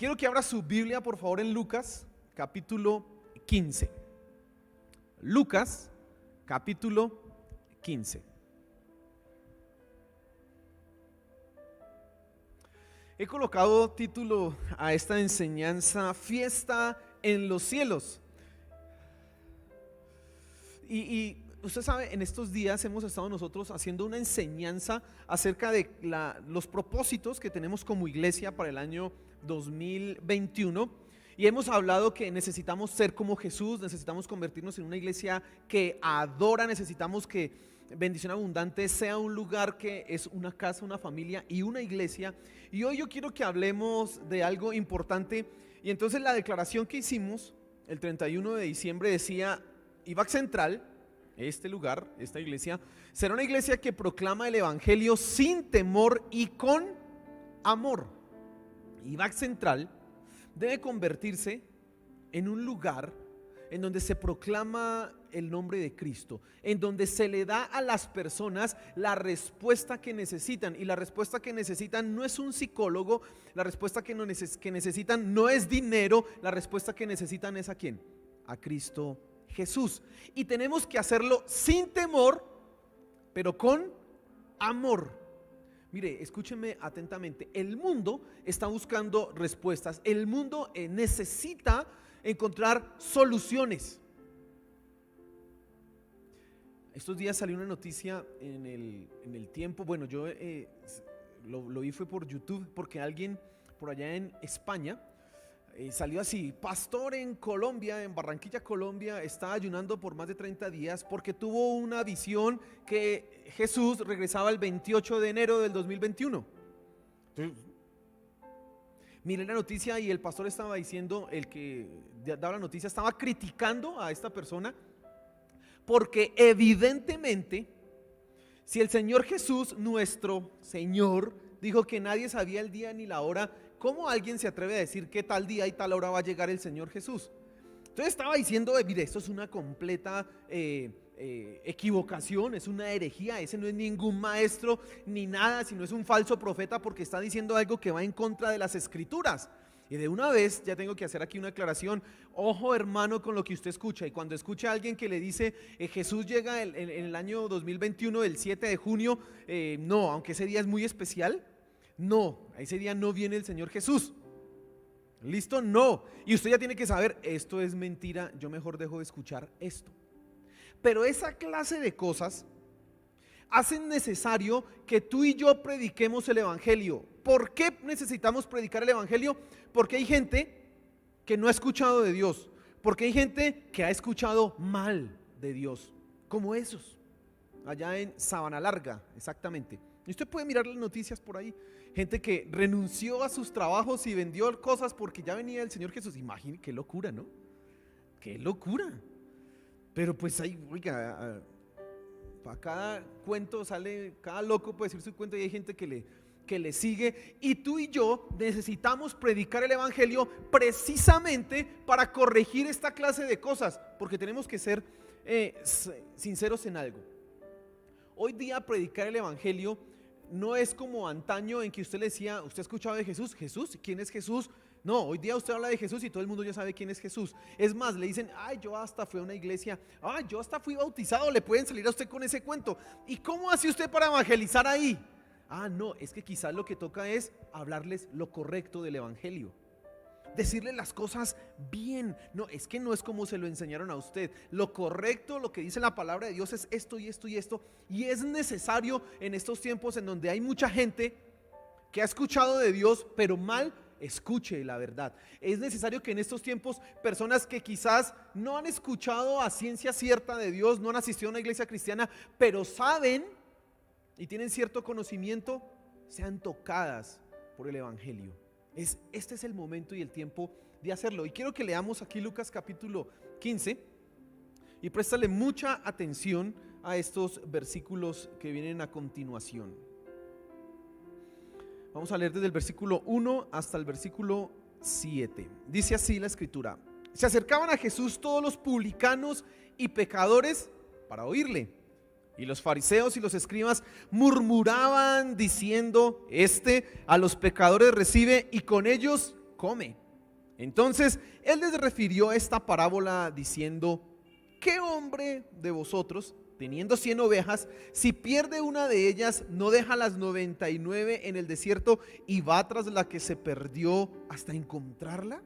Quiero que abra su Biblia, por favor, en Lucas, capítulo 15. Lucas, capítulo 15. He colocado título a esta enseñanza: Fiesta en los cielos. Y usted sabe, en estos días hemos estado nosotros haciendo una enseñanza acerca de los propósitos que tenemos como iglesia para el año 2021. Y hemos hablado que necesitamos ser como Jesús, necesitamos convertirnos en una iglesia que adora, necesitamos que Bendición Abundante sea un lugar que es una casa, una familia y una iglesia. Y hoy yo quiero que hablemos de algo importante. Y entonces la declaración que hicimos el 31 de diciembre decía: IVAC Central, este lugar, esta iglesia, será una iglesia que proclama el evangelio sin temor y con amor. IVAC Central debe convertirse en un lugar en donde se proclama el nombre de Cristo, en donde se le da a las personas la respuesta que necesitan. Y la respuesta que necesitan no es un psicólogo, la respuesta que necesitan no es dinero, la respuesta que necesitan es ¿a quién? A Cristo Jesús. Y tenemos que hacerlo sin temor, pero con amor. Mire, escúchenme atentamente. El mundo está buscando respuestas. El mundo necesita encontrar soluciones. Estos días salió una noticia en el Tiempo. Bueno, yo lo vi fue por YouTube, porque alguien por allá en España salió así: pastor en Colombia, en Barranquilla, Colombia, está ayunando por más de 30 días porque tuvo una visión que Jesús regresaba el 28 de enero del 2021. Entonces, miré la noticia y el pastor estaba diciendo, el que daba la noticia estaba criticando a esta persona, porque evidentemente, si el Señor Jesús, nuestro Señor, dijo que nadie sabía el día ni la hora, ¿cómo alguien se atreve a decir que tal día y tal hora va a llegar el Señor Jesús? Entonces estaba diciendo, mire, esto es una completa equivocación, es una herejía, ese no es ningún maestro ni nada, sino es un falso profeta, porque está diciendo algo que va en contra de las Escrituras. Y de una vez ya tengo que hacer aquí una aclaración: ojo, hermano, con lo que usted escucha. Y cuando escucha a alguien que le dice Jesús llega en el año 2021, el 7 de junio, no, aunque ese día es muy especial, no, ese día no viene el Señor Jesús. ¿Listo? No. Y usted ya tiene que saber, esto es mentira, yo mejor dejo de escuchar esto. Pero esa clase de cosas hacen necesario que tú y yo prediquemos el evangelio. ¿Por qué necesitamos predicar el evangelio? Porque hay gente que no ha escuchado de Dios, porque hay gente que ha escuchado mal de Dios, como esos allá en Sabana Larga, exactamente. Y usted puede mirar las noticias por ahí, gente que renunció a sus trabajos y vendió cosas porque ya venía el Señor Jesús. Imagínate, qué locura, ¿no? Qué locura. Pero pues ahí, oiga, para cada cuento sale, cada loco puede decir su cuento, y hay gente que le sigue. Y tú y yo necesitamos predicar el evangelio precisamente para corregir esta clase de cosas, porque tenemos que ser sinceros en algo. Hoy día predicar el evangelio no es como antaño, en que usted le decía: ¿usted ha escuchado de Jesús? ¿Jesús? ¿Quién es Jesús? No, hoy día usted habla de Jesús y todo el mundo ya sabe quién es Jesús. Es más, le dicen: ay, yo hasta fui a una iglesia, ay, yo hasta fui bautizado. Le pueden salir a usted con ese cuento. ¿Y cómo hace usted para evangelizar ahí? Ah, no, es que quizás lo que toca es hablarles lo correcto del evangelio, decirles las cosas bien. No, es que no es como se lo enseñaron a usted. Lo correcto, lo que dice la palabra de Dios es esto y esto y esto. Y es necesario en estos tiempos en donde hay mucha gente que ha escuchado de Dios, pero mal escuche la verdad. Es necesario que en estos tiempos personas que quizás no han escuchado a ciencia cierta de Dios, no han asistido a una iglesia cristiana, pero saben y tienen cierto conocimiento, sean tocadas por el evangelio. Este es el momento y el tiempo de hacerlo. Y quiero que leamos aquí Lucas capítulo 15 y préstale mucha atención a estos versículos que vienen a continuación. Vamos a leer desde el versículo 1 hasta el versículo 7. Dice así la escritura: se acercaban a Jesús todos los publicanos y pecadores para oírle. Y los fariseos y los escribas murmuraban diciendo: este a los pecadores recibe y con ellos come. Entonces él les refirió esta parábola diciendo: ¿qué hombre de vosotros, teniendo 100 ovejas, si pierde una de ellas, no deja las 99 en el desierto y va tras la que se perdió hasta encontrarla?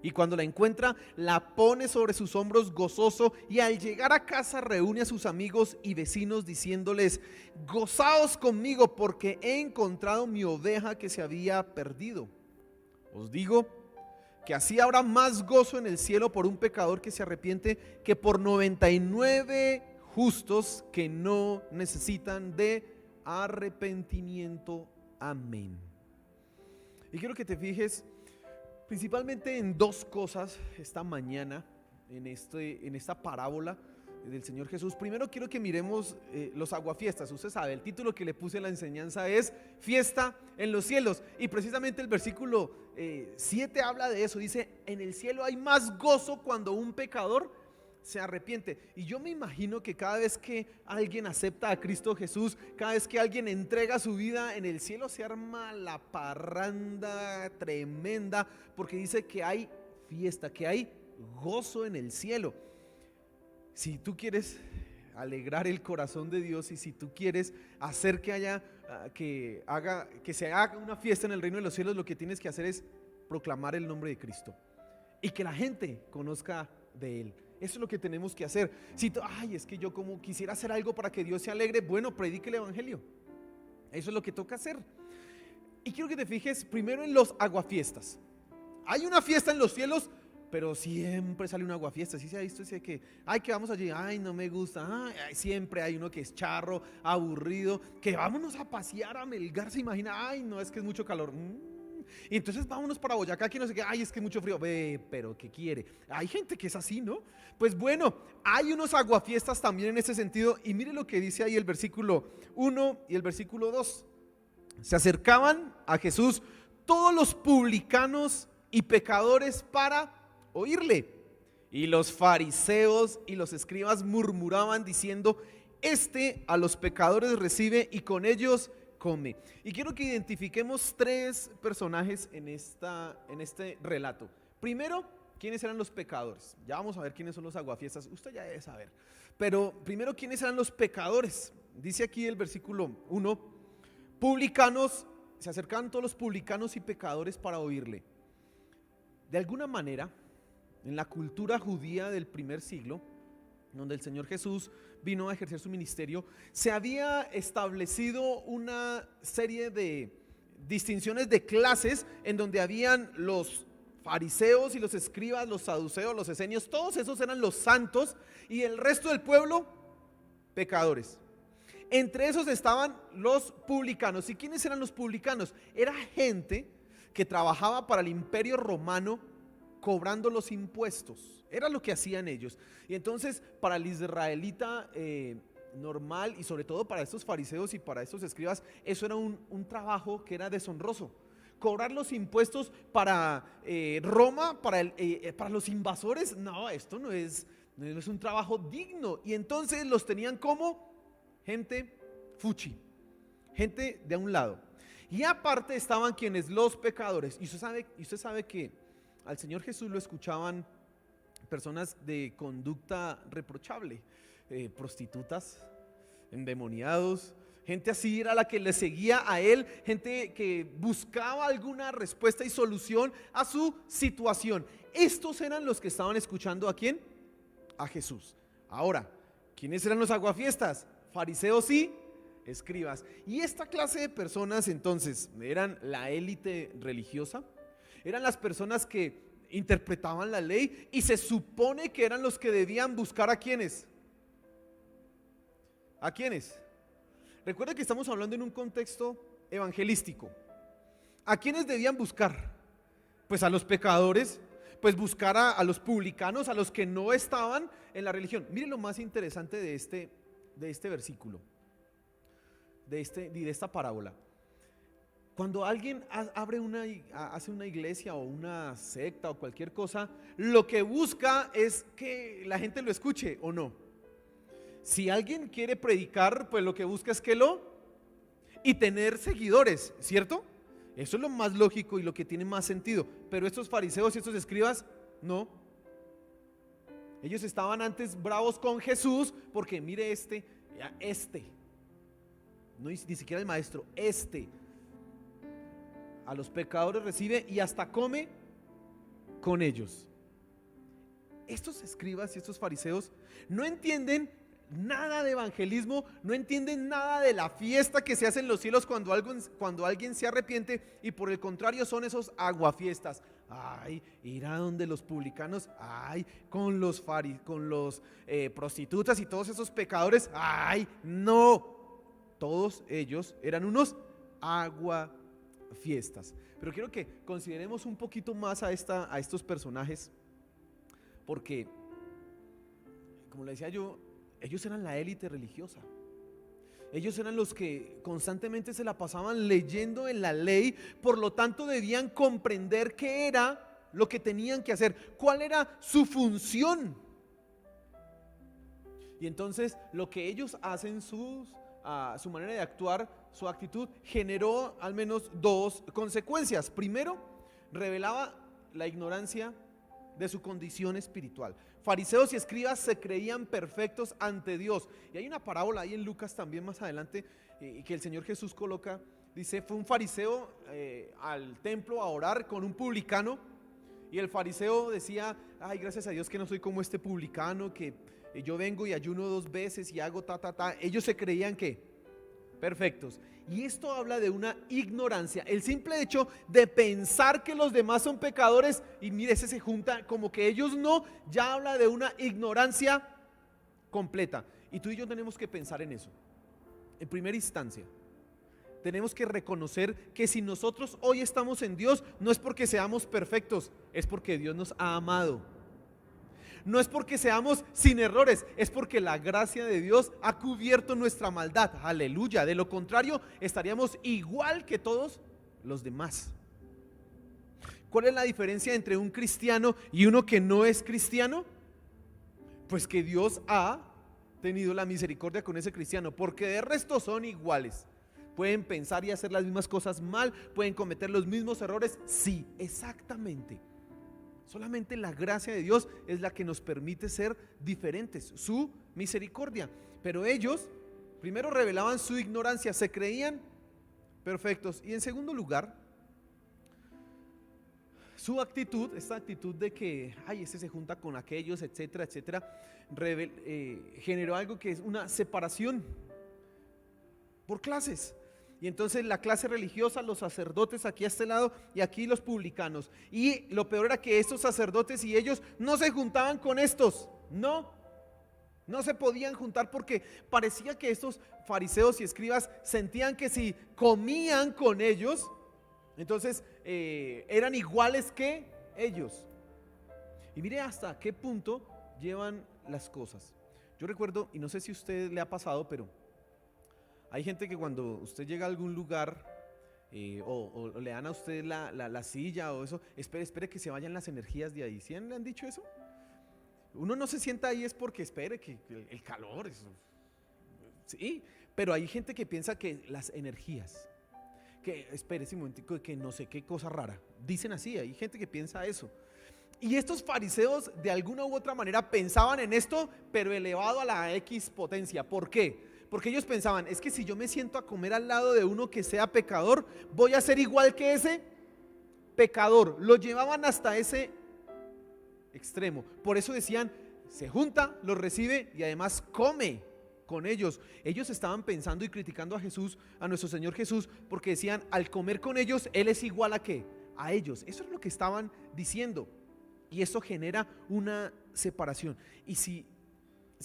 Y cuando la encuentra, la pone sobre sus hombros gozoso, y al llegar a casa reúne a sus amigos y vecinos diciéndoles: gozaos conmigo, porque he encontrado mi oveja que se había perdido. Os digo que así habrá más gozo en el cielo por un pecador que se arrepiente que por 99 justos que no necesitan de arrepentimiento. Amén. Y quiero que te fijes principalmente en dos cosas esta mañana, en esta parábola del Señor Jesús. Primero quiero que miremos los aguafiestas. Usted sabe, el título que le puse en la enseñanza es Fiesta en los cielos, y precisamente el versículo 7 habla de eso. Dice: en el cielo hay más gozo cuando un pecador se arrepiente. Y yo me imagino que cada vez que alguien acepta a Cristo Jesús, cada vez que alguien entrega su vida, en el cielo se arma la parranda tremenda, porque dice que hay fiesta, que hay gozo en el cielo. Si tú quieres alegrar el corazón de Dios, y si tú quieres hacer que se haga una fiesta en el reino de los cielos, lo que tienes que hacer es proclamar el nombre de Cristo y que la gente conozca de Él. Eso es lo que tenemos que hacer. Si tú, es que yo como quisiera hacer algo para que Dios se alegre, bueno, predique el evangelio. Eso es lo que toca hacer. Y quiero que te fijes primero en los aguafiestas. Hay una fiesta en los cielos, pero siempre sale un aguafiesta. ¿Sí se ha visto ese que vamos allí? No me gusta. Siempre hay uno que es charro, aburrido, que vámonos a pasear a Melgar. Se imagina, no, es que es mucho calor. Y entonces vámonos para Boyacá, que no sé qué, es que mucho frío. Pero ¿qué quiere? Hay gente que es así, ¿no? Pues bueno, hay unos aguafiestas también en ese sentido. Y mire lo que dice ahí el versículo 1 y el versículo 2. Se acercaban a Jesús todos los publicanos y pecadores para oírle. Y los fariseos y los escribas murmuraban diciendo: este a los pecadores recibe y con ellos come. Y quiero que identifiquemos tres personajes en este relato. Primero, ¿quiénes eran los pecadores? Ya vamos a ver quiénes son los aguafiestas. Usted ya debe saber. Pero primero, ¿quiénes eran los pecadores? Dice aquí el versículo 1: publicanos, se acercaban todos los publicanos y pecadores para oírle. De alguna manera, en la cultura judía del primer siglo, donde el Señor Jesús vino a ejercer su ministerio, se había establecido una serie de distinciones de clases, en donde habían los fariseos y los escribas, los saduceos, los esenios. Todos esos eran los santos, y el resto del pueblo, pecadores. Entre esos estaban los publicanos. ¿Y quiénes eran los publicanos? Era gente que trabajaba para el imperio romano cobrando los impuestos. Era lo que hacían ellos. Y entonces para el israelita normal, y sobre todo para estos fariseos y para estos escribas, eso era un trabajo que era deshonroso. Cobrar los impuestos para Roma, para los invasores, no, esto no es un trabajo digno. Y entonces los tenían como gente fuchi, gente de a un lado. Y aparte estaban quienes, los pecadores. Y usted sabe que al Señor Jesús lo escuchaban personas de conducta reprochable, prostitutas, endemoniados, gente así era la que le seguía a él, gente que buscaba alguna respuesta y solución a su situación. Estos eran los que estaban escuchando ¿a quién? A Jesús. Ahora, ¿quiénes eran los aguafiestas? Fariseos y escribas. Y esta clase de personas entonces eran la élite religiosa, eran las personas que interpretaban la ley, y se supone que eran los que debían buscar ¿a quiénes? ¿A quiénes? Recuerda que estamos hablando en un contexto evangelístico. ¿A quiénes debían buscar? Pues a los pecadores, pues buscar a los publicanos, a los que no estaban en la religión. Miren lo más interesante de este versículo, de esta parábola. Cuando alguien hace una iglesia o una secta o cualquier cosa, lo que busca es que la gente lo escuche, ¿o no? Si alguien quiere predicar, pues lo que busca es y tener seguidores, ¿cierto? Eso es lo más lógico y lo que tiene más sentido. Pero estos fariseos y estos escribas, no. Ellos estaban antes bravos con Jesús porque mire no ni siquiera el maestro, a los pecadores recibe y hasta come con ellos. Estos escribas y estos fariseos no entienden nada de evangelismo, no entienden nada de la fiesta que se hace en los cielos cuando alguien se arrepiente, y por el contrario son esos aguafiestas. Ay, ir a donde los publicanos, ay, con los prostitutas y todos esos pecadores, ay, no. Todos ellos eran unos aguafiestas. Pero quiero que consideremos un poquito más a estos personajes, porque, como le decía yo, ellos eran la élite religiosa. Ellos eran los que constantemente se la pasaban leyendo en la ley, por lo tanto debían comprender qué era lo que tenían que hacer, cuál era su función. Y entonces lo que ellos hacen, su manera de actuar, su actitud, generó al menos dos consecuencias. Primero, revelaba la ignorancia de su condición espiritual. Fariseos y escribas se creían perfectos ante Dios. Y hay una parábola ahí en Lucas también más adelante que el Señor Jesús coloca. Dice, fue un fariseo al templo a orar con un publicano, y el fariseo decía, ay, gracias a Dios que no soy como este publicano, que yo vengo y ayuno 2 veces y hago Ellos se creían que perfectos. Y esto habla de una ignorancia. El simple hecho de pensar que los demás son pecadores y mire, ese se junta como que ellos no, ya habla de una ignorancia completa. Y tú y yo tenemos que pensar en eso. En primera instancia, tenemos que reconocer que si nosotros hoy estamos en Dios, no es porque seamos perfectos, es porque Dios nos ha amado. No es porque seamos sin errores, es porque la gracia de Dios ha cubierto nuestra maldad. Aleluya. De lo contrario, estaríamos igual que todos los demás. ¿Cuál es la diferencia entre un cristiano y uno que no es cristiano? Pues que Dios ha tenido la misericordia con ese cristiano, porque de resto son iguales. Pueden pensar y hacer las mismas cosas mal, pueden cometer los mismos errores. Sí, exactamente. Solamente la gracia de Dios es la que nos permite ser diferentes, su misericordia. Pero ellos primero revelaban su ignorancia, se creían perfectos. Y en segundo lugar, su actitud, esta actitud de que, ay, ese se junta con aquellos, etcétera, etcétera, generó algo que es una separación por clases. Y entonces la clase religiosa, los sacerdotes aquí a este lado y aquí los publicanos. Y lo peor era que estos sacerdotes y ellos no se juntaban con estos, no se podían juntar, porque parecía que estos fariseos y escribas sentían que si comían con ellos, entonces eran iguales que ellos. Y mire hasta qué punto llevan las cosas. Yo recuerdo, y no sé si a usted le ha pasado, pero hay gente que cuando usted llega a algún lugar o le dan a usted la silla o eso, espere que se vayan las energías de ahí. ¿Sí le han dicho eso? Uno no se sienta ahí es porque espere que el calor, eso. Sí, pero hay gente que piensa que las energías, que espere ese momentico, que no sé qué cosa rara, dicen así, hay gente que piensa eso. Y estos fariseos de alguna u otra manera pensaban en esto, pero elevado a la X potencia. ¿Por qué? Porque ellos pensaban, es que si yo me siento a comer al lado de uno que sea pecador, voy a ser igual que ese pecador. Lo llevaban hasta ese extremo. Por eso decían, se junta, los recibe y además come con ellos. Ellos estaban pensando y criticando a Jesús, a nuestro Señor Jesús, porque decían, al comer con ellos, Él es igual a ¿qué? A ellos. Eso es lo que estaban diciendo. Y eso genera una separación. Y si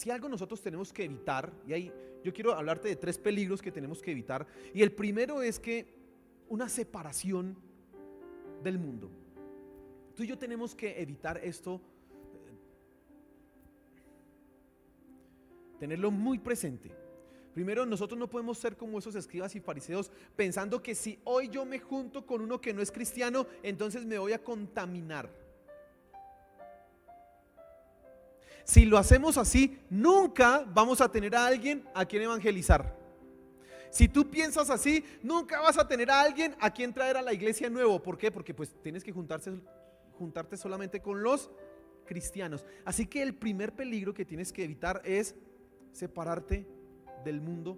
algo nosotros tenemos que evitar, y ahí yo quiero hablarte de 3 peligros que tenemos que evitar. Y el primero es que una separación del mundo. Tú y yo tenemos que evitar esto, tenerlo muy presente. Primero, nosotros no podemos ser como esos escribas y fariseos pensando que si hoy yo me junto con uno que no es cristiano, entonces me voy a contaminar. Si lo hacemos así, nunca vamos a tener a alguien a quien evangelizar. Si tú piensas así, nunca vas a tener a alguien a quien traer a la iglesia nuevo. ¿Por qué? Porque pues tienes que juntarte solamente con los cristianos. Así que el primer peligro que tienes que evitar es separarte del mundo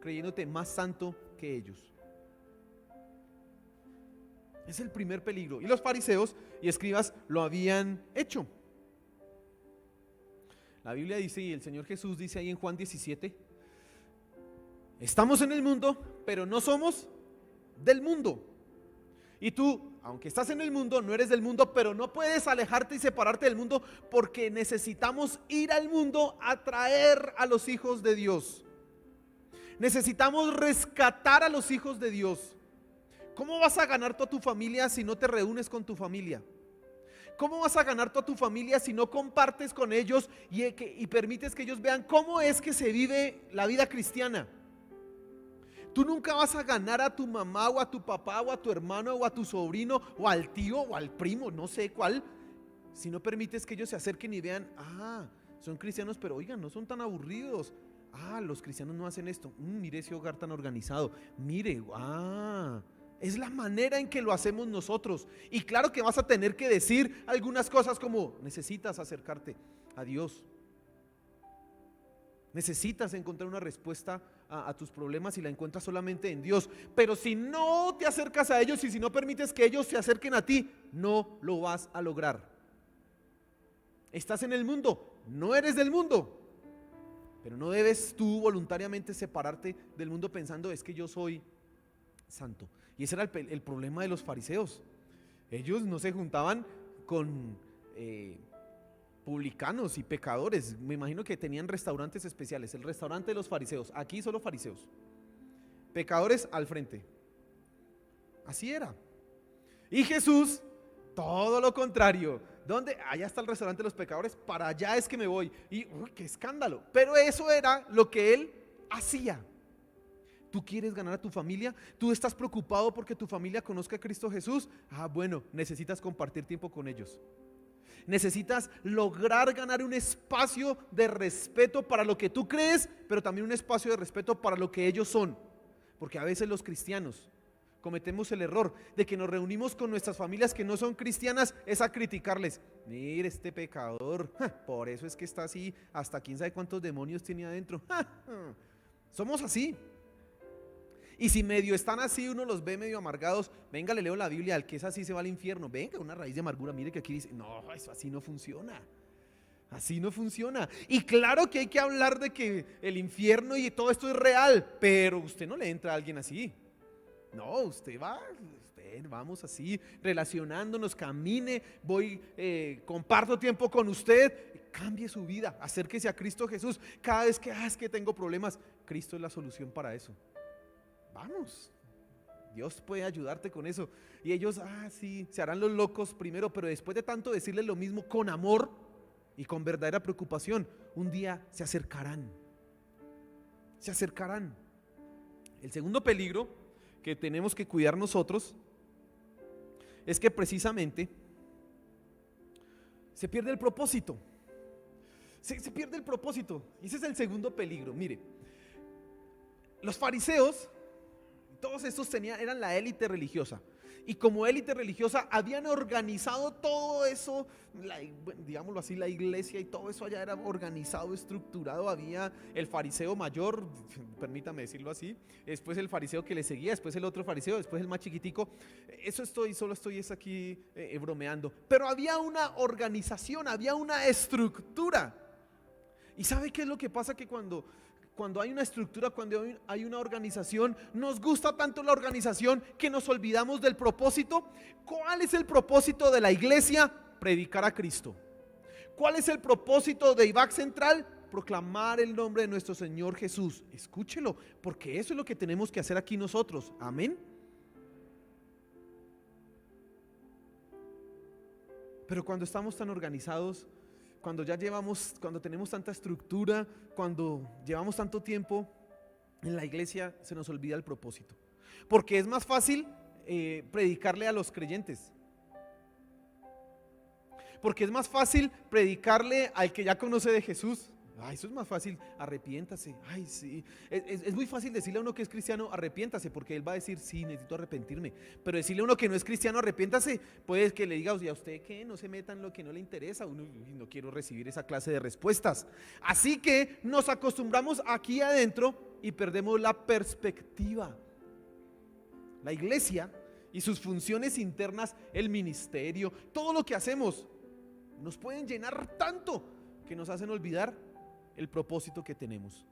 creyéndote más santo que ellos. Es el primer peligro. Y los fariseos y escribas lo habían hecho. La Biblia dice, y el Señor Jesús dice ahí en Juan 17, estamos en el mundo, pero no somos del mundo. Y tú, aunque estás en el mundo, no eres del mundo, pero no puedes alejarte y separarte del mundo, porque necesitamos ir al mundo a traer a los hijos de Dios. Necesitamos rescatar a los hijos de Dios. ¿Cómo vas a ganar toda tu familia si no te reúnes con tu familia? ¿Cómo vas a ganar toda tu familia si no compartes con ellos y permites que ellos vean cómo es que se vive la vida cristiana? Tú nunca vas a ganar a tu mamá o a tu papá o a tu hermano o a tu sobrino o al tío o al primo, no sé cuál, si no permites que ellos se acerquen y vean, son cristianos, pero oigan, no son tan aburridos. Los cristianos no hacen esto. Mire ese hogar tan organizado. Mire, es la manera en que lo hacemos nosotros. Y claro que vas a tener que decir algunas cosas como, necesitas acercarte a Dios. Necesitas encontrar una respuesta a tus problemas y la encuentras solamente en Dios. Pero si no te acercas a ellos y si no permites que ellos se acerquen a ti, no lo vas a lograr. Estás en el mundo, no eres del mundo. Pero no debes tú voluntariamente separarte del mundo pensando, es que yo soy santo. Y ese era el problema de los fariseos. Ellos no se juntaban con publicanos y pecadores. Me imagino que tenían restaurantes especiales. El restaurante de los fariseos. Aquí solo fariseos. Pecadores al frente. Así era. Y Jesús, todo lo contrario. ¿Dónde? Allá está el restaurante de los pecadores. Para allá es que me voy. Y qué escándalo. Pero eso era lo que él hacía. ¿Tú quieres ganar a tu familia? ¿Tú estás preocupado porque tu familia conozca a Cristo Jesús? Bueno, necesitas compartir tiempo con ellos. Necesitas lograr ganar un espacio de respeto para lo que tú crees, pero también un espacio de respeto para lo que ellos son. Porque a veces los cristianos cometemos el error de que nos reunimos con nuestras familias que no son cristianas, es a criticarles. Mire este pecador, por eso es que está así, hasta quién sabe cuántos demonios tiene adentro. Somos así. Y si medio están así, uno los ve medio amargados, venga, le leo la Biblia, al que es así se va al infierno. Venga, una raíz de amargura, mire que aquí dice, no, eso así no funciona. Así no funciona. Y claro que hay que hablar de que el infierno y todo esto es real, pero usted no le entra a alguien así. No, usted va, vamos así, relacionándonos, camine, comparto tiempo con usted, cambie su vida, acérquese a Cristo Jesús. Cada vez que, es que tengo problemas, Cristo es la solución para eso. Vamos, Dios puede ayudarte con eso. Y ellos, sí, se harán los locos primero, pero después de tanto decirles lo mismo con amor y con verdadera preocupación, un día se acercarán. Se acercarán. El segundo peligro que tenemos que cuidar nosotros es que precisamente se pierde el propósito. Se pierde el propósito. Y ese es el segundo peligro. Mire, los fariseos, todos estos eran la élite religiosa. Y como élite religiosa habían organizado todo eso, digámoslo así, la iglesia y todo eso allá era organizado, estructurado. Había el fariseo mayor, permítame decirlo así, después el fariseo que le seguía, después el otro fariseo, después el más chiquitico. Solo estoy aquí bromeando. Pero había una organización, había una estructura. ¿Y sabe qué es lo que pasa? Que cuando hay una estructura, cuando hay una organización, nos gusta tanto la organización que nos olvidamos del propósito. ¿Cuál es el propósito de la iglesia? Predicar a Cristo. ¿Cuál es el propósito de IBAC Central? Proclamar el nombre de nuestro Señor Jesús. Escúchelo, porque eso es lo que tenemos que hacer aquí nosotros. Amén. Pero cuando estamos tan organizados, cuando tenemos tanta estructura, cuando llevamos tanto tiempo en la iglesia, se nos olvida el propósito. Porque es más fácil predicarle a los creyentes. Porque es más fácil predicarle al que ya conoce de Jesús. Ay, eso es más fácil, arrepiéntase. Ay, sí. Es muy fácil decirle a uno que es cristiano, arrepiéntase, porque él va a decir, sí, necesito arrepentirme. Pero decirle a uno que no es cristiano, arrepiéntase, puede que le diga, ¿y a usted qué? No se meta en lo que no le interesa. Uno, no quiero recibir esa clase de respuestas. Así que nos acostumbramos aquí adentro y perdemos la perspectiva. La iglesia y sus funciones internas, el ministerio, todo lo que hacemos, nos pueden llenar tanto que nos hacen olvidar el propósito que tenemos.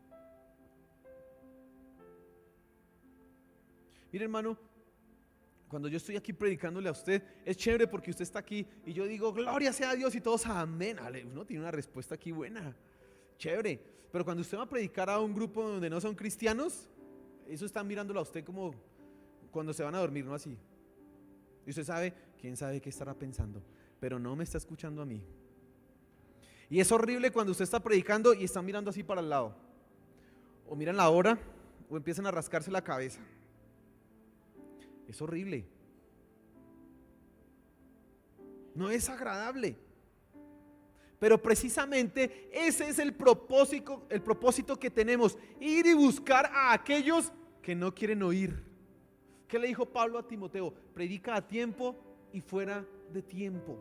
Mire, hermano, cuando yo estoy aquí predicándole a usted, es chévere porque usted está aquí y yo digo, gloria sea a Dios, y todos amén. Uno tiene una respuesta aquí buena, chévere. Pero cuando usted va a predicar a un grupo donde no son cristianos, eso están mirándolo a usted como cuando se van a dormir, ¿no? Así. Y usted sabe, quién sabe qué estará pensando, pero no me está escuchando a mí. Y es horrible cuando usted está predicando y están mirando así para el lado, o miran la hora, o empiezan a rascarse la cabeza. Es horrible. No es agradable. Pero precisamente ese es el propósito que tenemos: ir y buscar a aquellos que no quieren oír. ¿Qué le dijo Pablo a Timoteo? Predica a tiempo y fuera de tiempo.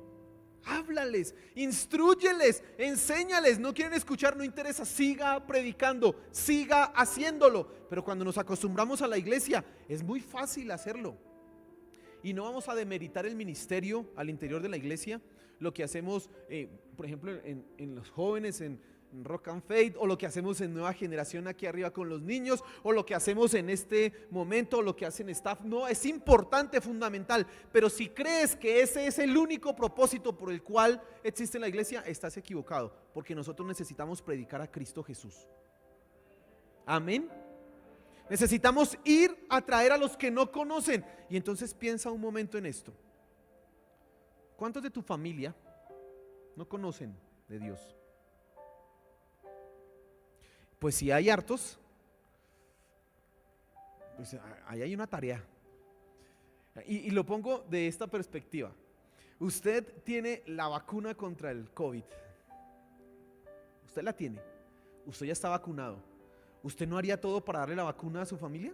Háblales, instrúyeles, enséñales. No quieren escuchar, no interesa, siga predicando, siga haciéndolo. Pero cuando nos acostumbramos a la iglesia, es muy fácil hacerlo. Y no vamos a demeritar el ministerio al interior de la iglesia, lo que hacemos, por ejemplo, en los jóvenes, en Rock and Faith, o lo que hacemos en Nueva Generación aquí arriba con los niños, o lo que hacemos en este momento, o lo que hacen staff. No, es importante, fundamental, pero si crees que ese es el único propósito por el cual existe la iglesia, estás equivocado, porque nosotros necesitamos predicar a Cristo Jesús. Amén. Necesitamos ir a traer a los que no conocen. Y entonces piensa un momento en esto: ¿cuántos de tu familia no conocen de Dios? Pues si hay hartos, pues ahí hay una tarea. Y lo pongo de esta perspectiva: usted tiene la vacuna contra el COVID. Usted la tiene. Usted ya está vacunado. ¿Usted no haría todo para darle la vacuna a su familia?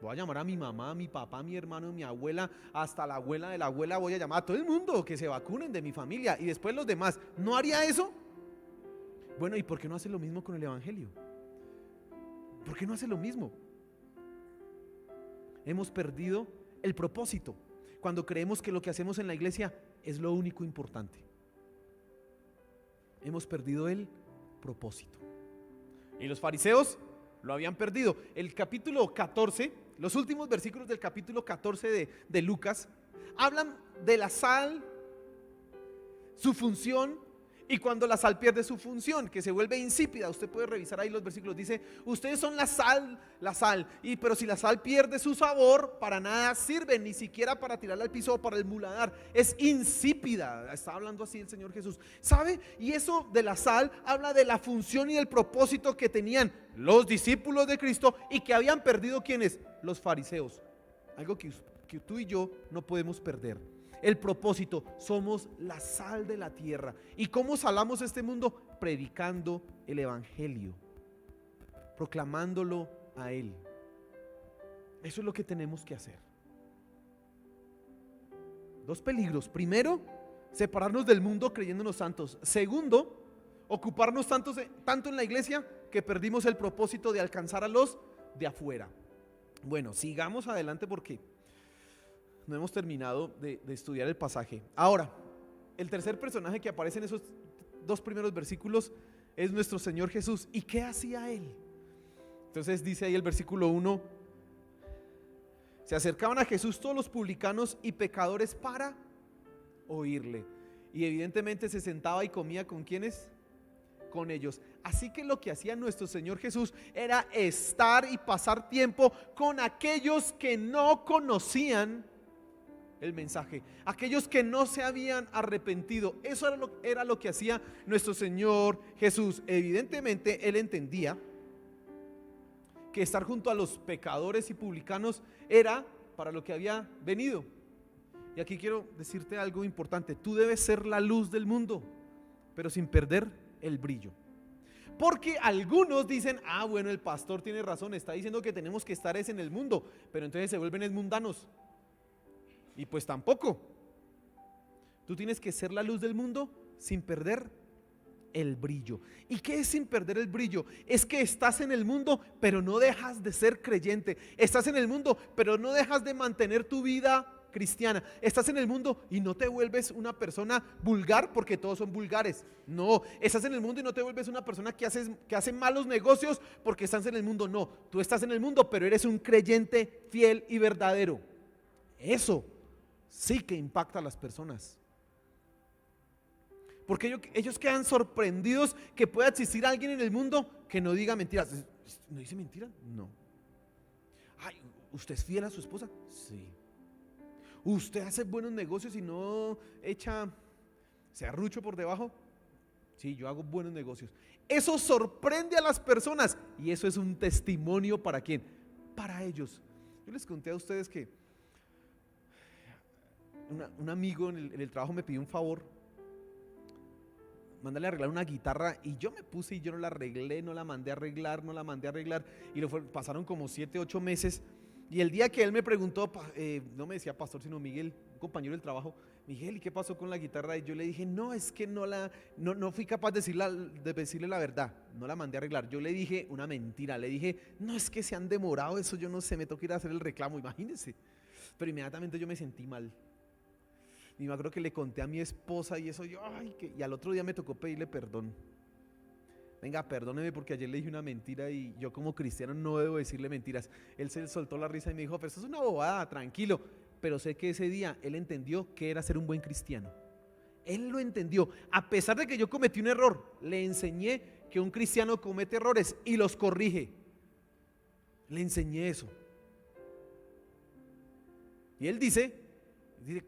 Voy a llamar a mi mamá, a mi papá, a mi hermano, a mi abuela, hasta la abuela de la abuela. Voy a llamar a todo el mundo que se vacunen de mi familia, y después los demás. ¿No haría eso? Bueno, ¿y por qué no hace lo mismo con el evangelio? ¿Por qué no hace lo mismo? Hemos perdido el propósito cuando creemos que lo que hacemos en la iglesia es lo único importante. Hemos perdido el propósito. Y los fariseos lo habían perdido. El capítulo 14, los últimos versículos del capítulo 14 de Lucas, hablan de la sal, su función, y cuando la sal pierde su función, que se vuelve insípida. Usted puede revisar ahí los versículos. Dice, ustedes son la sal, pero si la sal pierde su sabor, para nada sirve, ni siquiera para tirarla al piso o para el muladar. Es insípida. Está hablando así el Señor Jesús, ¿sabe? Y eso de la sal habla de la función y del propósito que tenían los discípulos de Cristo y que habían perdido, ¿quiénes? Los fariseos. Algo que tú y yo no podemos perder. El propósito: somos la sal de la tierra. ¿Y cómo salamos este mundo? Predicando el evangelio, proclamándolo a Él. Eso es lo que tenemos que hacer. Dos peligros: primero, separarnos del mundo creyéndonos santos. Segundo, ocuparnos tanto en la iglesia que perdimos el propósito de alcanzar a los de afuera. Bueno, sigamos adelante porque no hemos terminado de estudiar el pasaje. Ahora, el tercer personaje que aparece en esos dos primeros versículos es nuestro Señor Jesús. ¿Y qué hacía Él? Entonces dice ahí el versículo 1: se acercaban a Jesús todos los publicanos y pecadores para oírle. Y evidentemente se sentaba y comía ¿con quiénes? Con ellos. Así que lo que hacía nuestro Señor Jesús era estar y pasar tiempo con aquellos que no conocían el mensaje, aquellos que no se habían arrepentido. Eso era lo que hacía nuestro Señor Jesús. Evidentemente Él entendía que estar junto a los pecadores y publicanos era para lo que había venido. Y aquí quiero decirte algo importante: tú debes ser la luz del mundo, pero sin perder el brillo. Porque algunos dicen, ah, bueno, el pastor tiene razón, está diciendo que tenemos que estar en el mundo, pero entonces se vuelven mundanos. Y pues tampoco. Tú tienes que ser la luz del mundo sin perder el brillo. ¿Y qué es sin perder el brillo? Es que estás en el mundo, pero no dejas de ser creyente. Estás en el mundo, pero no dejas de mantener tu vida cristiana. Estás en el mundo y no te vuelves una persona vulgar porque todos son vulgares. No, estás en el mundo y no te vuelves una persona que hace malos negocios porque estás en el mundo. No, tú estás en el mundo, pero eres un creyente fiel y verdadero. Eso sí que impacta a las personas. Porque ellos quedan sorprendidos que pueda existir alguien en el mundo que no diga mentiras. ¿No dice mentiras? No. Ay, ¿usted es fiel a su esposa? Sí. ¿Usted hace buenos negocios y no echa serrucho por debajo? Sí, yo hago buenos negocios. Eso sorprende a las personas y eso es un testimonio ¿para quién? Para ellos. Yo les conté a ustedes que un amigo en el trabajo me pidió un favor. Mándale a arreglar una guitarra y yo me puse y yo no la arreglé, no la mandé a arreglar y pasaron como 7, 8 meses y el día que él me preguntó, no me decía pastor sino Miguel, un compañero del trabajo, Miguel, ¿y qué pasó con la guitarra? Y yo le dije, no, es que no fui capaz de decirle la verdad, no la mandé a arreglar. Yo le dije una mentira, le dije, no, es que se han demorado, eso yo no sé, me toca ir a hacer el reclamo, imagínense. Pero inmediatamente yo me sentí mal. Y me acuerdo que le conté a mi esposa y eso, y al otro día me tocó pedirle perdón. Venga, perdóneme porque ayer le dije una mentira y yo como cristiano no debo decirle mentiras. Él se soltó la risa y me dijo, pero eso es una bobada, tranquilo. Pero sé que ese día él entendió que era ser un buen cristiano. Él lo entendió. A pesar de que yo cometí un error, le enseñé que un cristiano comete errores y los corrige. Le enseñé eso. Y él dice,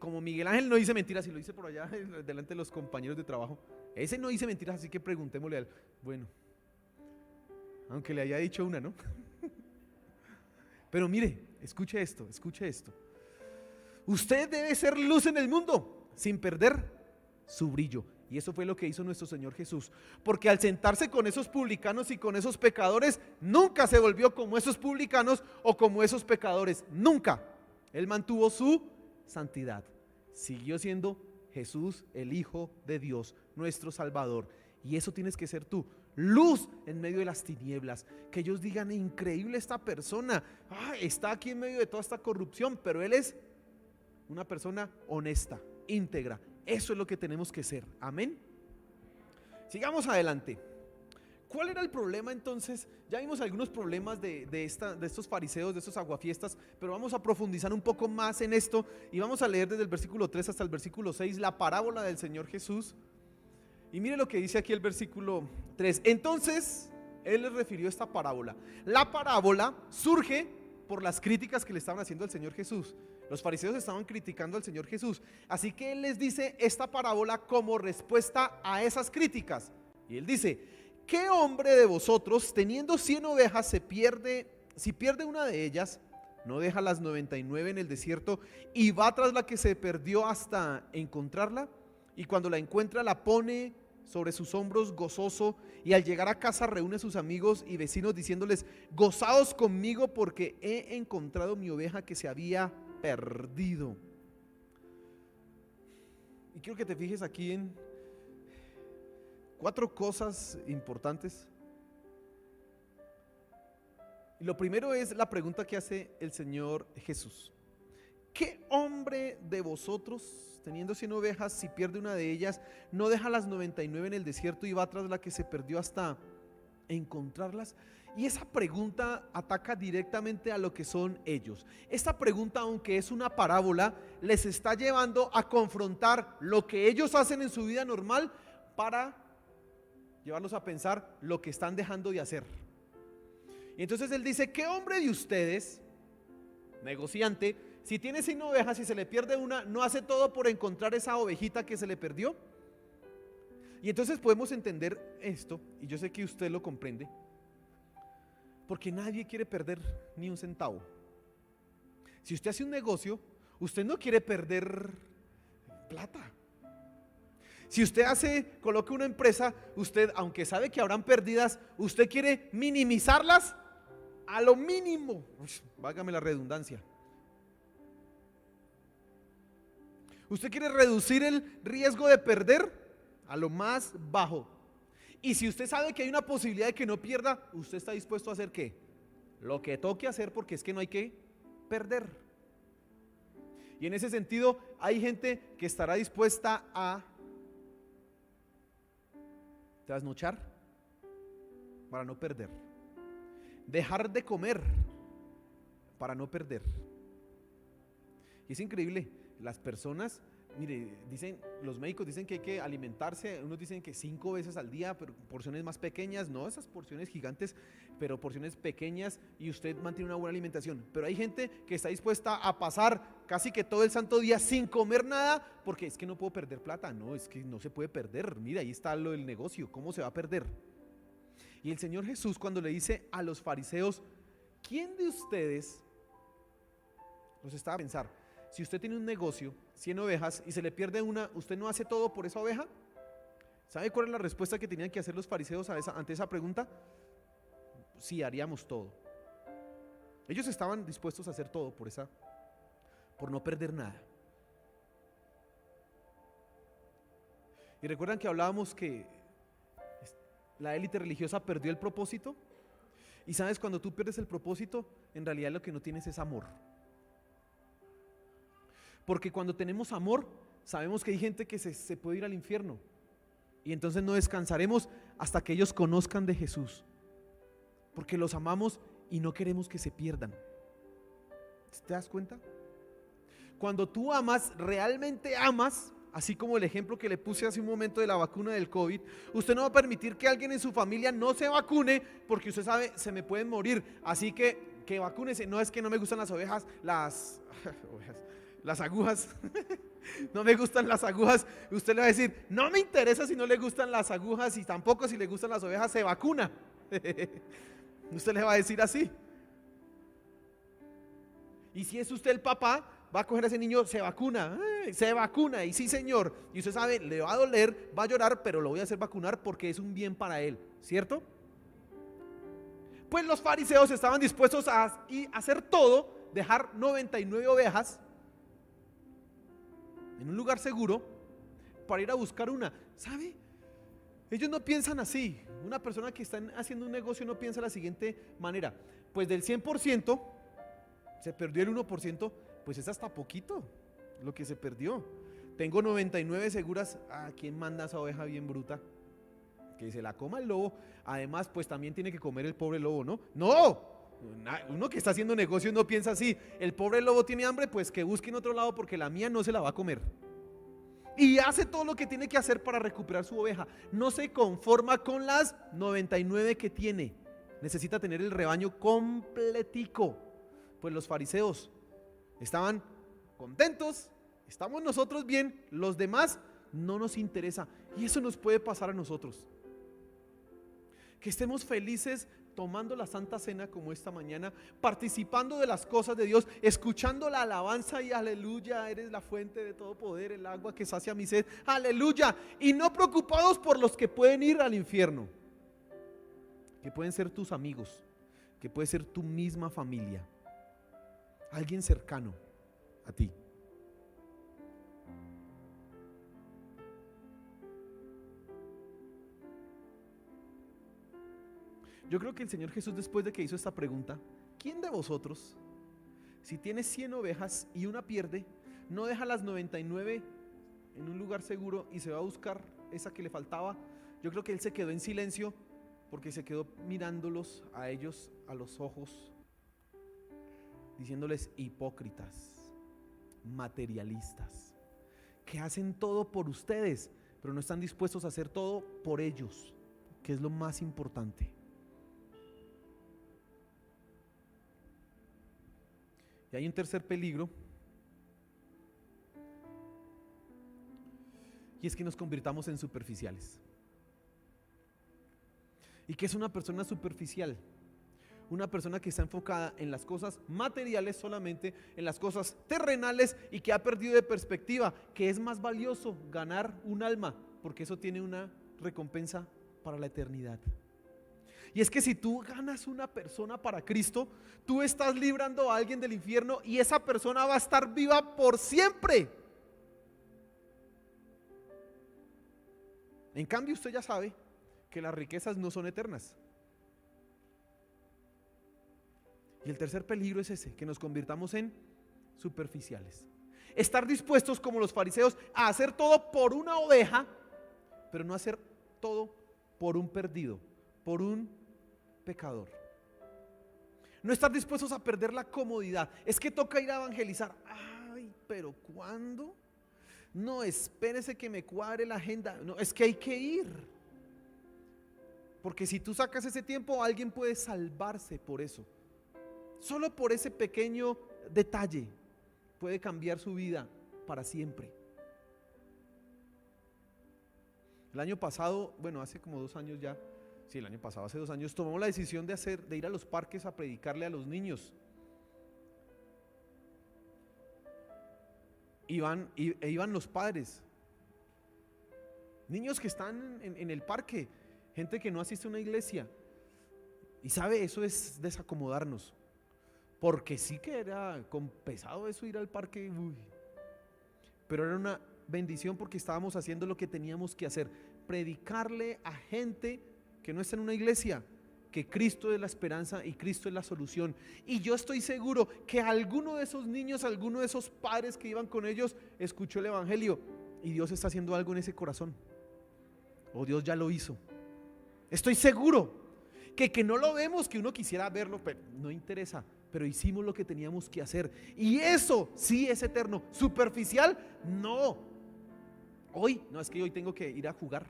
como Miguel Ángel no dice mentiras, y lo dice por allá delante de los compañeros de trabajo, ese no dice mentiras, así que preguntémosle a él. Bueno, aunque le haya dicho una, ¿no? Pero mire, escuche esto. Usted debe ser luz en el mundo sin perder su brillo. Y eso fue lo que hizo nuestro Señor Jesús. Porque al sentarse con esos publicanos y con esos pecadores, nunca se volvió como esos publicanos o como esos pecadores. Nunca. Él mantuvo su santidad. Siguió siendo Jesús, el Hijo de Dios, nuestro Salvador. Y eso tienes que ser tú, luz en medio de las tinieblas. Que ellos digan, increíble esta persona, está aquí en medio de toda esta corrupción, pero él es una persona honesta, íntegra. Eso es lo que tenemos que ser. Amén. Sigamos adelante. ¿Cuál era el problema entonces? Ya vimos algunos problemas de estos fariseos, de estos aguafiestas, pero vamos a profundizar un poco más en esto y vamos a leer desde el versículo 3 hasta el versículo 6 la parábola del Señor Jesús. Y mire lo que dice aquí el versículo 3. Entonces, él les refirió esta parábola. La parábola surge por las críticas que le estaban haciendo al Señor Jesús. Los fariseos estaban criticando al Señor Jesús. Así que él les dice esta parábola como respuesta a esas críticas. Y él dice, ¿qué hombre de vosotros, teniendo 100 ovejas, si pierde una de ellas, no deja las 99 en el desierto y va tras la que se perdió hasta encontrarla? Y cuando la encuentra, la pone sobre sus hombros gozoso, y al llegar a casa reúne a sus amigos y vecinos diciéndoles, gozaos conmigo porque he encontrado mi oveja que se había perdido. Y quiero que te fijes aquí en 4 cosas importantes. Y lo primero es la pregunta que hace el Señor Jesús. ¿Qué hombre de vosotros, teniendo 100 ovejas, si pierde una de ellas, no deja las 99 en el desierto y va tras la que se perdió hasta encontrarlas? Y esa pregunta ataca directamente a lo que son ellos. Esta pregunta, aunque es una parábola, les está llevando a confrontar lo que ellos hacen en su vida normal para llevarlos a pensar lo que están dejando de hacer. Y entonces él dice, ¿qué hombre de ustedes, negociante, si tiene 100 ovejas y se le pierde una, no hace todo por encontrar esa ovejita que se le perdió? Y entonces podemos entender esto, y yo sé que usted lo comprende, porque nadie quiere perder ni un centavo. Si usted hace un negocio, usted no quiere perder plata. Si usted coloca una empresa, usted, aunque sabe que habrán pérdidas, usted quiere minimizarlas a lo mínimo. Válgame la redundancia. Usted quiere reducir el riesgo de perder a lo más bajo. Y si usted sabe que hay una posibilidad de que no pierda, usted está dispuesto a hacer ¿qué? Lo que toque hacer, porque es que no hay que perder. Y en ese sentido hay gente que estará dispuesta a trasnochar para no perder, dejar de comer para no perder. Y es increíble, las personas, mire, los médicos dicen que hay que alimentarse, unos dicen que 5 veces al día, pero porciones más pequeñas, no esas porciones gigantes, pero porciones pequeñas, y usted mantiene una buena alimentación. Pero hay gente que está dispuesta a pasar casi que todo el santo día sin comer nada, porque es que no puedo perder plata. No, es que no se puede perder. Mira, ahí está lo del negocio, ¿cómo se va a perder? Y el Señor Jesús, cuando le dice a los fariseos, ¿quién de ustedes, los estaba a pensar, si usted tiene un negocio, 100 ovejas, y se le pierde una, ¿usted no hace todo por esa oveja? ¿Sabe cuál es la respuesta que tenían que hacer los fariseos ante esa pregunta? Sí, haríamos todo. Ellos estaban dispuestos a hacer todo por no perder nada. Y recuerdan que hablábamos que la élite religiosa perdió el propósito. Y sabes, cuando tú pierdes el propósito, en realidad lo que no tienes es amor. Porque cuando tenemos amor, sabemos que hay gente que se puede ir al infierno. Y entonces no descansaremos hasta que ellos conozcan de Jesús. Porque los amamos y no queremos que se pierdan. ¿Te das cuenta? Cuando tú amas, realmente amas, así como el ejemplo que le puse hace un momento de la vacuna del COVID, usted no va a permitir que alguien en su familia no se vacune porque usted sabe, se me pueden morir. Así que vacúnese. No es que no me gustan las ovejas, las agujas. No me gustan las agujas. Usted le va a decir, no me interesa si no le gustan las agujas, y tampoco si le gustan las ovejas, se vacuna. Usted le va a decir así. Y si es usted el papá, va a coger a ese niño, se vacuna, y sí señor, y usted sabe, le va a doler, va a llorar, pero lo voy a hacer vacunar porque es un bien para él, ¿cierto? Pues los fariseos estaban dispuestos a hacer todo, dejar 99 ovejas en un lugar seguro para ir a buscar una. ¿Sabe? Ellos no piensan así. Una persona que está haciendo un negocio no piensa de la siguiente manera: pues del 100% se perdió el 1%, pues es hasta poquito lo que se perdió. Tengo 99 seguras. ¿A quién manda esa oveja bien bruta? Que se la coma el lobo. Además, pues también tiene que comer el pobre lobo, ¿no? ¡No! Uno que está haciendo negocios no piensa así. El pobre lobo tiene hambre, pues que busque en otro lado porque la mía no se la va a comer. Y hace todo lo que tiene que hacer para recuperar su oveja. No se conforma con las 99 que tiene. Necesita tener el rebaño completico. Pues los fariseos estaban contentos, estamos nosotros bien, los demás no nos interesa. Y eso nos puede pasar a nosotros. Que estemos felices tomando la Santa Cena como esta mañana, participando de las cosas de Dios, escuchando la alabanza y aleluya, eres la fuente de todo poder, el agua que sacia mi sed, aleluya, y no preocupados por los que pueden ir al infierno, que pueden ser tus amigos, que puede ser tu misma familia, alguien cercano a ti. Yo creo que el Señor Jesús, después de que hizo esta pregunta, ¿quién de vosotros, si tiene 100 ovejas y una pierde, no deja las 99 en un lugar seguro y se va a buscar esa que le faltaba? Yo creo que Él se quedó en silencio porque se quedó mirándolos a ellos a los ojos, diciéndoles: hipócritas, materialistas, que hacen todo por ustedes, pero no están dispuestos a hacer todo por ellos, que es lo más importante. Y hay un tercer peligro, y es que nos convirtamos en superficiales. ¿Y qué es una persona superficial? Una persona que está enfocada en las cosas materiales solamente, en las cosas terrenales, y que ha perdido de perspectiva que es más valioso ganar un alma porque eso tiene una recompensa para la eternidad. Y es que si tú ganas una persona para Cristo, tú estás librando a alguien del infierno y esa persona va a estar viva por siempre. En cambio, usted ya sabe que las riquezas no son eternas. Y el tercer peligro es ese, que nos convirtamos en superficiales. Estar dispuestos como los fariseos a hacer todo por una oveja, pero no hacer todo por un perdido, por un pecador. No estar dispuestos a perder la comodidad. Es que toca ir a evangelizar. Ay, pero ¿cuándo? No, espérese que me cuadre la agenda. No, es que hay que ir. Porque si tú sacas ese tiempo, alguien puede salvarse por eso. Solo por ese pequeño detalle puede cambiar su vida para siempre. El año pasado, bueno, hace como 2 años ya, sí, el año pasado, hace 2 años, tomamos la decisión de ir a los parques a predicarle a los niños. Iban los padres, niños que están en el parque, gente que no asiste a una iglesia. Y sabe, eso es desacomodarnos, porque sí que era pesado eso, ir al parque, pero era una bendición porque estábamos haciendo lo que teníamos que hacer, predicarle a gente que no está en una iglesia, que Cristo es la esperanza y Cristo es la solución. Y yo estoy seguro que alguno de esos niños, alguno de esos padres que iban con ellos, escuchó el evangelio y Dios está haciendo algo en ese corazón, o Dios ya lo hizo. Estoy seguro que no lo vemos, que uno quisiera verlo, pero no interesa, pero hicimos lo que teníamos que hacer, y eso sí es eterno. Superficial, no. Hoy, no, es que hoy tengo que ir a jugar,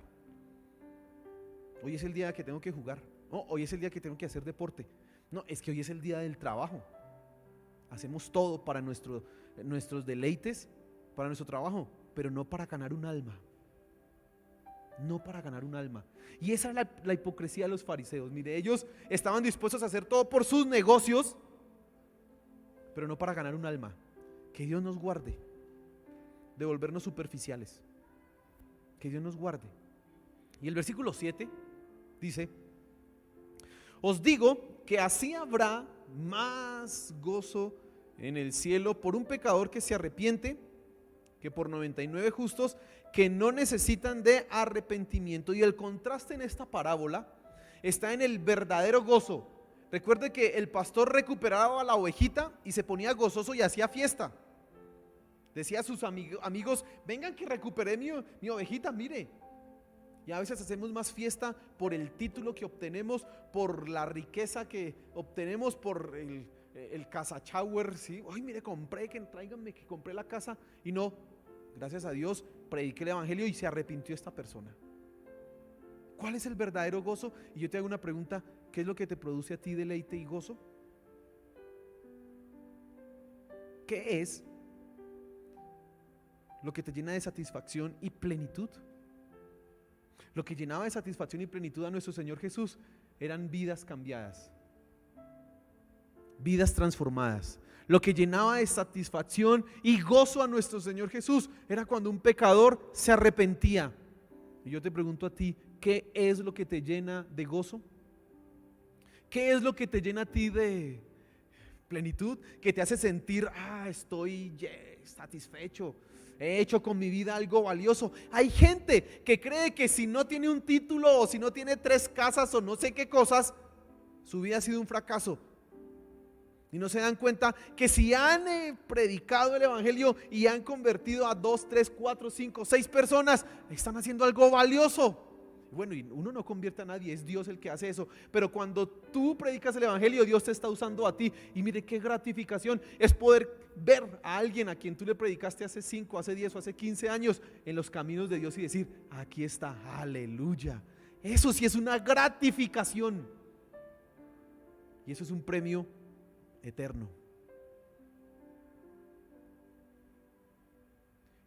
hoy es el día que tengo que jugar, no, hoy es el día que tengo que hacer deporte, no, es que hoy es el día del trabajo. Hacemos todo para nuestros deleites, para nuestro trabajo, pero no para ganar un alma. No para ganar un alma. Y esa es la hipocresía de los fariseos. Mire, ellos estaban dispuestos a hacer todo por sus negocios, pero no para ganar un alma. Que Dios nos guarde de volvernos superficiales. Que Dios nos guarde. Y el versículo 7 dice: os digo que así habrá más gozo en el cielo por un pecador que se arrepiente, que por 99 justos que no necesitan de arrepentimiento. Y el contraste en esta parábola está en el verdadero gozo. Recuerde que el pastor recuperaba a la ovejita y se ponía gozoso y hacía fiesta. Decía a sus amigos: vengan que recuperé mi ovejita, mire. Y a veces hacemos más fiesta por el título que obtenemos, por la riqueza que obtenemos, por el casa shower, ¿sí? Ay, mire, tráiganme que compré la casa. Y no, gracias a Dios, prediqué el evangelio y se arrepintió esta persona. ¿Cuál es el verdadero gozo? Y yo te hago una pregunta: ¿qué es lo que te produce a ti deleite y gozo? ¿Qué es lo que te llena de satisfacción y plenitud? Lo que llenaba de satisfacción y plenitud a nuestro Señor Jesús eran vidas cambiadas, vidas transformadas. Lo que llenaba de satisfacción y gozo a nuestro Señor Jesús era cuando un pecador se arrepentía. Y yo te pregunto a ti: ¿qué es lo que te llena de gozo? ¿Qué es lo que te llena a ti de plenitud? Que te hace sentir: estoy satisfecho, he hecho con mi vida algo valioso. Hay gente que cree que si no tiene un título, o si no tiene 3 casas o no sé qué cosas, su vida ha sido un fracaso. Y no se dan cuenta que si han predicado el evangelio y han convertido a 2, 3, 4, 5, 6 personas, están haciendo algo valioso. Bueno, y uno no convierte a nadie, es Dios el que hace eso. Pero cuando tú predicas el evangelio, Dios te está usando a ti. Y mire qué gratificación es poder ver a alguien a quien tú le predicaste hace 5, hace 10 o hace 15 años en los caminos de Dios y decir: aquí está, aleluya. Eso sí es una gratificación. Y eso es un premio eterno.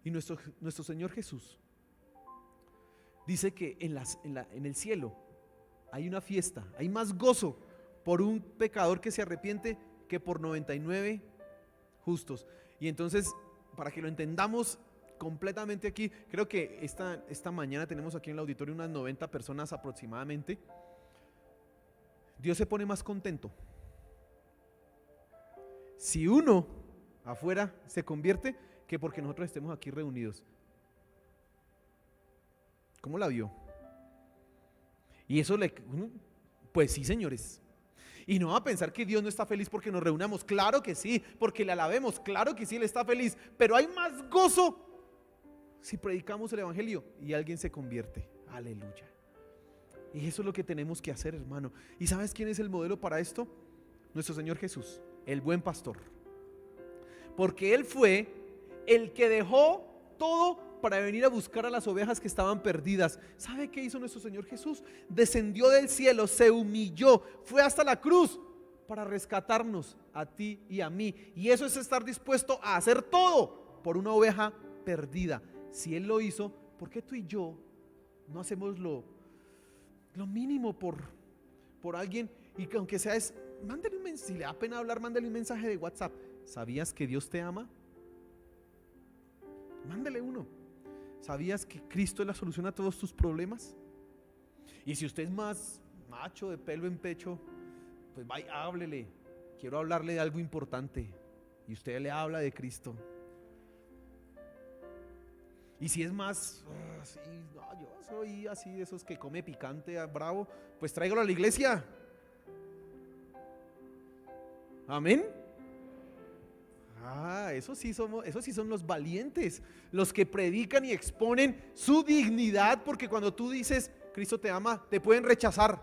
Y nuestro Señor Jesús dice que en el cielo hay una fiesta, hay más gozo por un pecador que se arrepiente que por 99 justos. Y entonces, para que lo entendamos, completamente aquí. Creo que esta mañana tenemos aquí en el auditorio unas 90 personas aproximadamente. Dios se pone más contento si uno afuera se convierte que porque nosotros estemos aquí reunidos. ¿Cómo la vio? Y eso pues sí, señores. Y no va a pensar que Dios no está feliz porque nos reunamos. Claro que sí, porque le alabemos. Claro que sí, Él está feliz. Pero hay más gozo si predicamos el evangelio y alguien se convierte. Aleluya. Y eso es lo que tenemos que hacer, hermano. ¿Y sabes quién es el modelo para esto? Nuestro Señor Jesús, el buen pastor. Porque Él fue el que dejó todo para venir a buscar a las ovejas que estaban perdidas. ¿Sabe qué hizo nuestro Señor Jesús? Descendió del cielo, se humilló, fue hasta la cruz para rescatarnos a ti y a mí. Y eso es estar dispuesto a hacer todo por una oveja perdida. Si Él lo hizo, ¿por qué tú y yo no hacemos lo mínimo por alguien? Y que aunque sea mándale un mensaje, si le da pena hablar, mándale un mensaje de WhatsApp. ¿Sabías que Dios te ama? Mándale uno. ¿Sabías que Cristo es la solución a todos tus problemas? Y si usted es más macho, de pelo en pecho, pues vaya, háblele. Quiero hablarle de algo importante. Y usted le habla de Cristo. Y si es más, sí, no, yo soy así de esos que come picante, bravo, pues tráigalo a la iglesia. Amén. Esos sí son los valientes, los que predican y exponen su dignidad, porque cuando tú dices Cristo te ama, te pueden rechazar,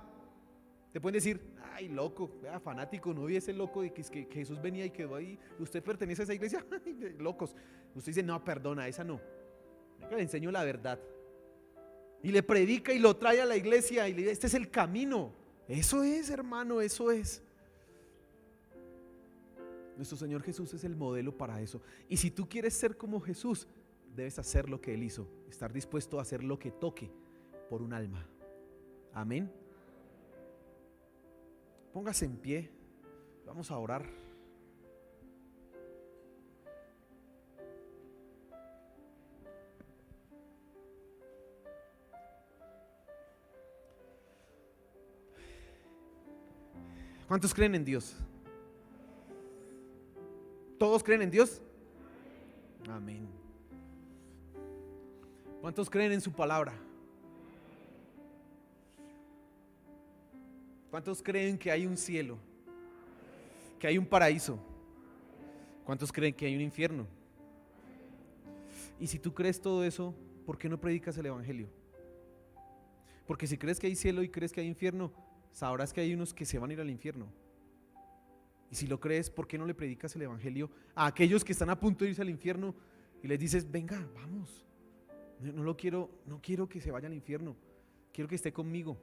te pueden decir, ay loco, vea, fanático, no vi ese loco de que Jesús venía y quedó ahí, usted pertenece a esa iglesia, locos. Usted dice, no, perdona, esa no, le enseño la verdad, y le predica y lo trae a la iglesia y le dice, este es el camino. Eso es, hermano, eso es. Nuestro Señor Jesús es el modelo para eso. Y si tú quieres ser como Jesús, debes hacer lo que Él hizo, estar dispuesto a hacer lo que toque por un alma. Amén. Póngase en pie, vamos a orar. ¿Cuántos creen en Dios? ¿Todos creen en Dios? Amén. ¿Cuántos creen en su palabra? ¿Cuántos creen que hay un cielo? ¿Que hay un paraíso? ¿Cuántos creen que hay un infierno? Y si tú crees todo eso, ¿por qué no predicas el evangelio? Porque si crees que hay cielo y crees que hay infierno, sabrás que hay unos que se van a ir al infierno. Y si lo crees, ¿por qué no le predicas el evangelio a aquellos que están a punto de irse al infierno y les dices, venga, vamos, no quiero que se vaya al infierno, quiero que esté conmigo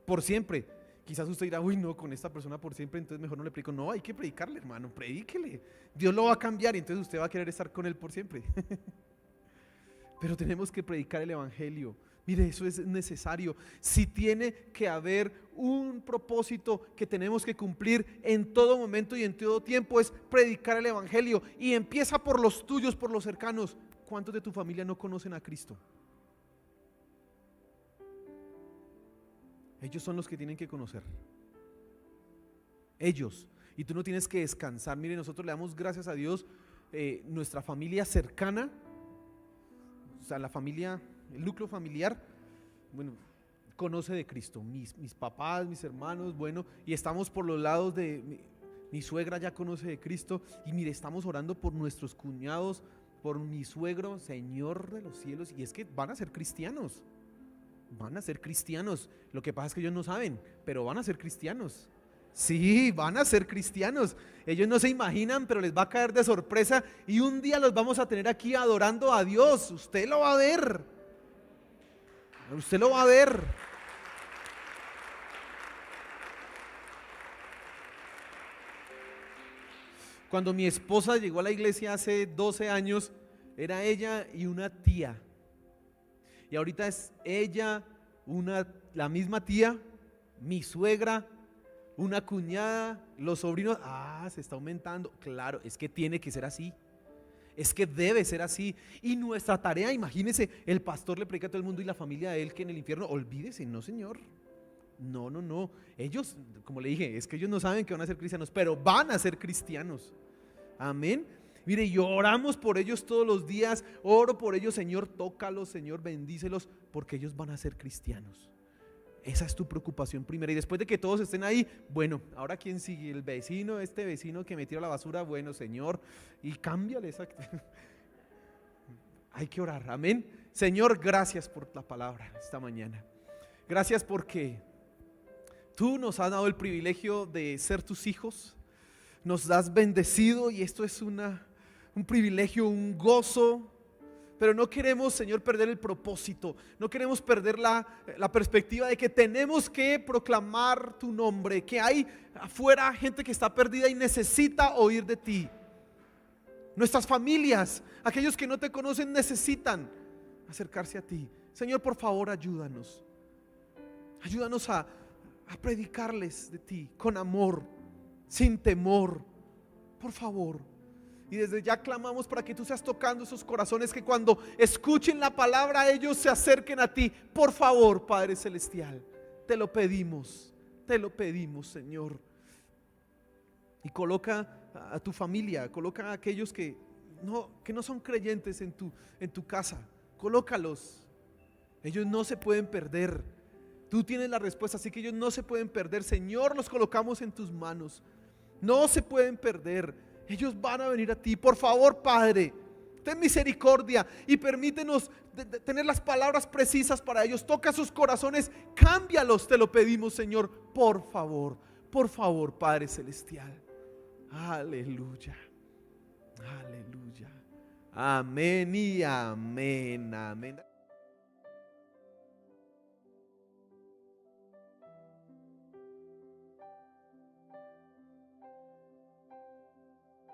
por siempre? Quizás usted dirá, uy no, con esta persona por siempre, entonces mejor no le predico. No, hay que predicarle, hermano, predíquele, Dios lo va a cambiar y entonces usted va a querer estar con él por siempre. Pero tenemos que predicar el evangelio. Mire, eso es necesario. Si tiene que haber un propósito que tenemos que cumplir en todo momento y en todo tiempo, es predicar el evangelio. Y empieza por los tuyos, por los cercanos. ¿Cuántos de tu familia no conocen a Cristo? Ellos son los que tienen que conocer. Ellos. Y tú no tienes que descansar. Mire, nosotros le damos gracias a Dios. Nuestra familia cercana, o sea, la familia, el núcleo familiar, bueno, conoce de Cristo. Mis papás, mis hermanos, bueno, y estamos por los lados de mi suegra ya conoce de Cristo. Y mire, estamos orando por nuestros cuñados, por mi suegro, Señor de los cielos, y es que van a ser cristianos. Van a ser cristianos. Lo que pasa es que ellos no saben, pero van a ser cristianos. Sí, van a ser cristianos. Ellos no se imaginan, pero les va a caer de sorpresa y un día los vamos a tener aquí adorando a Dios. Usted lo va a ver. Usted lo va a ver. Cuando mi esposa llegó a la iglesia hace 12 años, era ella y una tía. Y ahorita es ella, la misma tía, mi suegra, una cuñada, los sobrinos. Se está aumentando. Claro, es que tiene que ser así. Es que debe ser así. Y nuestra tarea, imagínese, el pastor le predica a todo el mundo y la familia de él que en el infierno, olvídese, no señor. No, no, no. Ellos, como le dije, es que ellos no saben que van a ser cristianos, pero van a ser cristianos. Amén. Mire, y oramos por ellos todos los días. Oro por ellos, Señor, tócalos, Señor, bendícelos, porque ellos van a ser cristianos. Esa es tu preocupación primera. Y después de que todos estén ahí, bueno, ahora quién sigue, el vecino, este vecino que me tira la basura, bueno, Señor, y cámbiale esa. Hay que orar, amén. Señor, gracias por la palabra esta mañana. Gracias porque tú nos has dado el privilegio de ser tus hijos. Nos has bendecido y esto es un privilegio, un gozo. Pero no queremos, Señor, perder el propósito. No queremos perder la perspectiva de que tenemos que proclamar tu nombre. Que hay afuera gente que está perdida y necesita oír de ti. Nuestras familias, aquellos que no te conocen, necesitan acercarse a ti. Señor, por favor, ayúdanos. Ayúdanos a predicarles de ti con amor, sin temor. Por favor. Y desde ya clamamos para que tú seas tocando esos corazones, que cuando escuchen la palabra ellos se acerquen a ti. Por favor, Padre Celestial, te lo pedimos, Señor. Y coloca a tu familia, coloca a aquellos que no son creyentes en tu casa. Colócalos. Ellos no se pueden perder. Tú tienes la respuesta, así que ellos no se pueden perder. Señor, los colocamos en tus manos. No se pueden perder. Ellos van a venir a ti. Por favor, Padre, ten misericordia y permítenos tener las palabras precisas para ellos. Toca sus corazones, cámbialos, te lo pedimos, Señor. Por favor, Padre Celestial. Aleluya, aleluya. Amén y amén, amén.